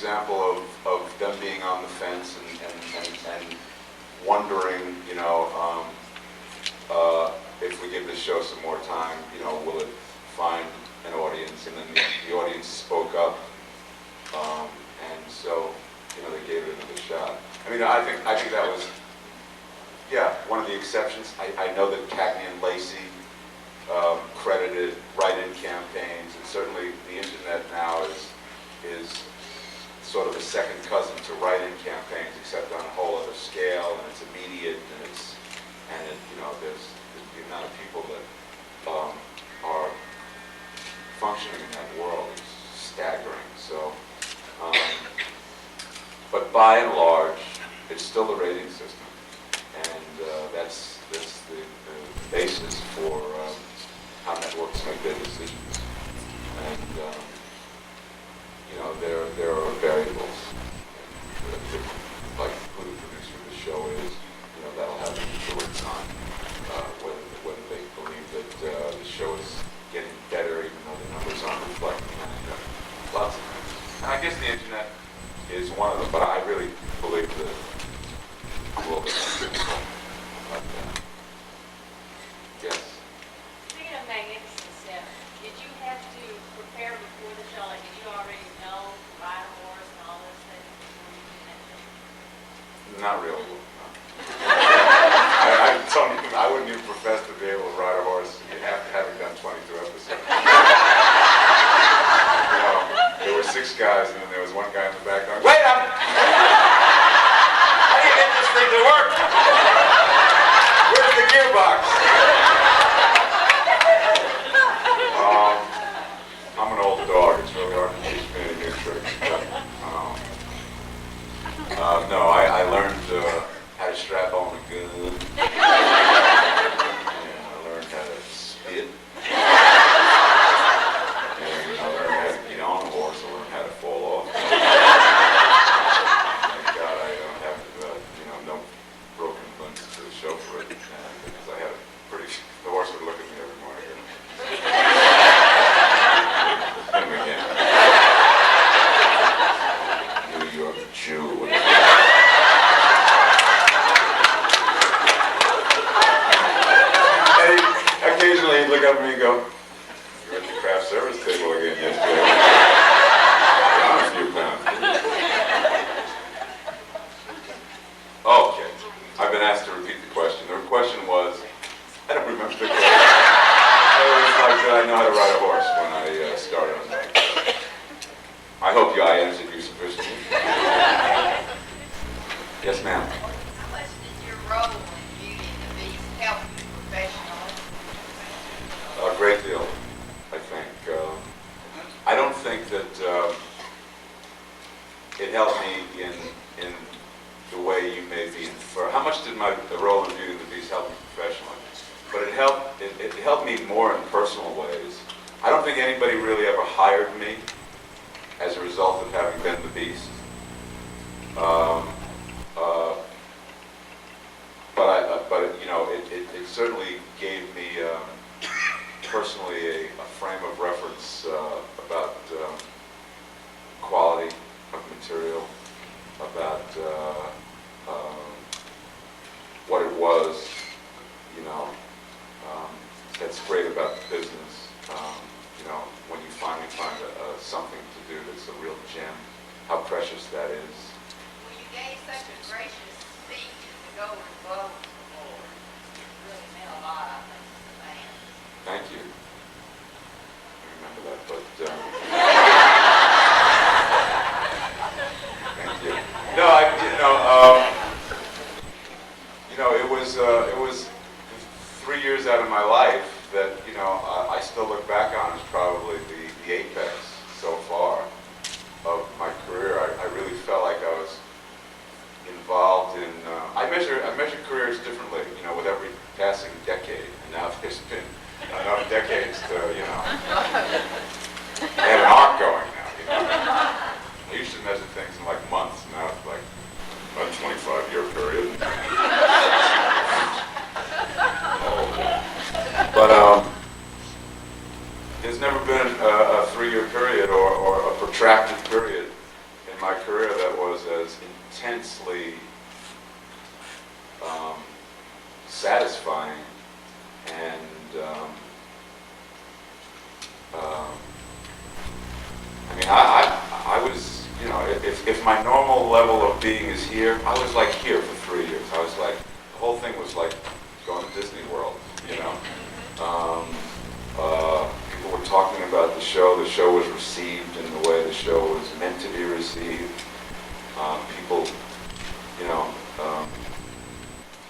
example of them being on the fence and wondering, if we give this show some more time, will it find an audience? And then the audience spoke up, and so they gave it another shot. I mean, I think that was, one of the exceptions. I know that Cagney and Lacey credited write-in campaigns, and certainly the internet now is sort of a second cousin to write-in campaigns, except on a whole other scale, and it's immediate, and there's the amount of people that are functioning in that world is staggering. So, but by and large, it's still the rating system, and that's the basis for how networks make their decisions. And there are variables, like who the producer of the show is. That'll have an influence on whether they believe that the show is getting better, even though the numbers aren't reflecting that. Lots of things. And I guess the internet is one of them, but I really believe that the world is difficult. Yes. Speaking of Magnificent Seven, did you have to prepare before the show? Like, did you already know ride a horse and all those things before you did that show? Not really. No. I wouldn't even profess to be able to ride a horse after having done 22 episodes. There were 6 guys, and then there was one guy in the back going, "Wait up! How do you get this thing to work? Where's the gearbox?" I'm an old dog. It's really hard to teach me any new tricks. No, I learned how to strap on a gun. And I learned how to spit. And I learned how to get on a horse. I learned how to fall off. Thank God I don't have no broken bones to show for it. Because the horse would look at me every morning. And again. New York Jew. Occasionally he'd look up at me and go, "You're at the craft service table again yesterday. Down a few pounds." Okay. I've been asked to repeat the question. The question was, I don't remember the question. It was like, did I know how to ride a horse when I started on that? I hope I answered you sufficiently. Yes, ma'am. How much did your role in Beauty and the Beast help you professionally? A great deal, I think. I don't think that it helped me in the way you may be infer. How much did the role in Beauty and the Beast help me professionally? But it helped me more in personal ways. I don't think anybody really ever hired me as a result of having been the Beast. But it certainly gave me personally a frame of reference about quality of material, about what it was, that's great about the business. When you finally find something to do that's a real gem, how precious that is. Well, you gave such a gracious speech at the Golden Globes Award. It really meant a lot, I think, to the fans. Thank you. I remember that, but thank you. No, it was 3 years out of my life that I still look back on as probably the apex so far of my career. I really felt like I was involved in. I measure careers differently, with every passing decade, and now there's been enough decades to, I have an arc going now. I used to measure things in like months, now it's like a 25-year period. But there's never been a 3-year period or a protracted period in my satisfying. And I mean, I was, you know, if my normal level of being is here, I was like here for 3 years. I was like, the whole thing was like going to Disney World, you know. People were talking about the show. The show was received in the way the show was meant to be received. People, you know,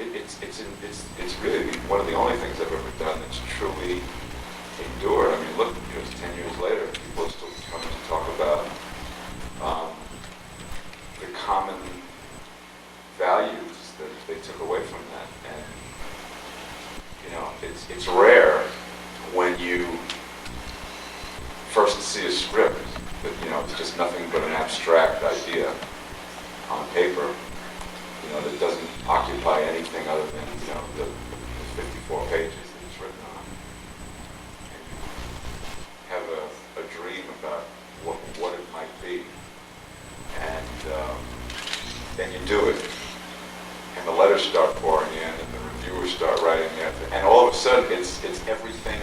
it's really one of the only things I've ever done that's truly endured. I mean, look, it was 10 years later, people are still coming to talk about the common values that they took away from that. And, you know, it's rare when you first see a script that, you know, it's just nothing but an abstract idea on paper, you know, that doesn't occupy anything other than, you know, the 54 pages that it's written on. And you have a dream about what it might be. And then you do it. And the letters start pouring in, and the reviewers start writing it. And all of a sudden, it's everything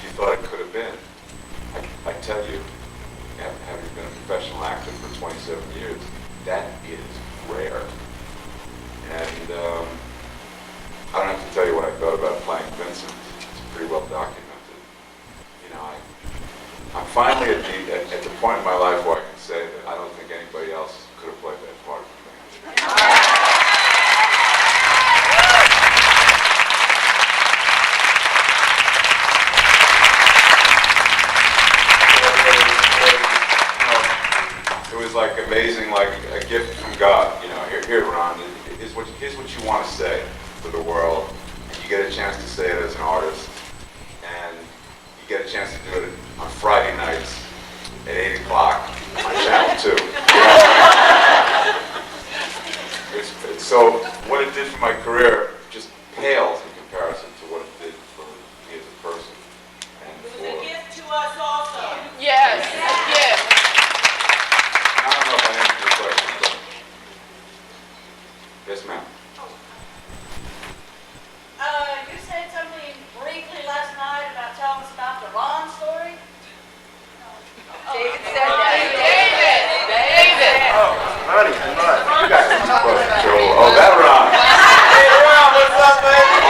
you thought it could have been. I tell you, having been a professional actor for 27 years, that is rare. And I don't have to tell you what I thought about playing Vincent. It's pretty well documented. You know, I'm finally at the point in my life where I can say that I don't think anybody else could have played that part for me. It was like amazing, like a gift from God. You know, here, Ron, here's what you want to say to the world, and you get a chance to say it as an artist, and you get a chance to do it on Friday nights at 8 o'clock on Channel 2. So what it did for my career just pales in comparison to what it did for me as a person. And it was a gift to us also. Yes, yes. I don't know if I answered your question, but yes, ma'am. You said something briefly last night about telling us about the Ron story. David said that. David. Oh, honey, you guys are tough. Oh, that Ron. Hey, Ron, what's up, baby?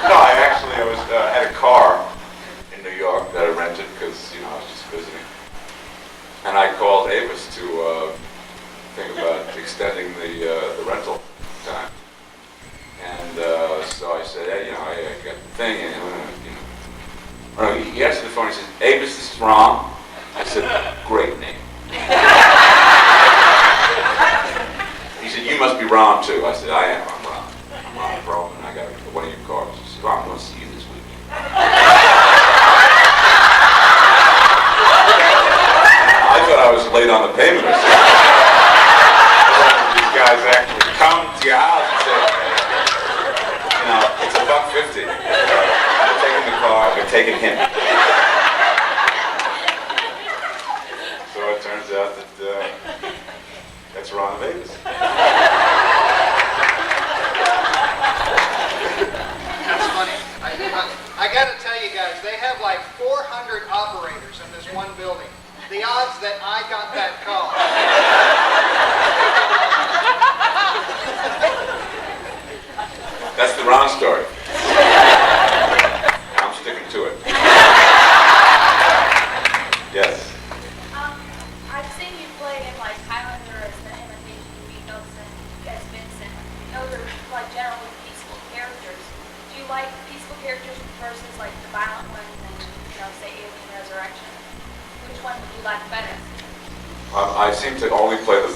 No, I was had a car in New York that I rented because, you know, I was just visiting. And I called Avis to think about extending the rental time. And so I said, hey, you know, I got the thing, and you know. He answered the phone. He said, Avis, this is Ron. I said, great name. He said, you must be Ron too. I said, I am. I'm Ron. I'm Ron Perlman. I got one of your cars. He said, Ron, I'm going to see you this weekend. I thought I was late on the payment or something. These guys actually come to your house and say, you know, it's $1.50. We're taking the car, we're taking him. So it turns out that that's Ron Vegas. That's funny. I got to tell you guys, they have like 400 operators in this one building. The odds that I got that call. That's the Ron story. I'm sticking to it. Yes. I've seen you play in like Highlander as the imitation Beatles and as Vincent. Those are like generally peaceful characters. Do you like peaceful characters versus like the violent ones and, you know, say Alien Resurrection? Which one would you like better? I seem to only play the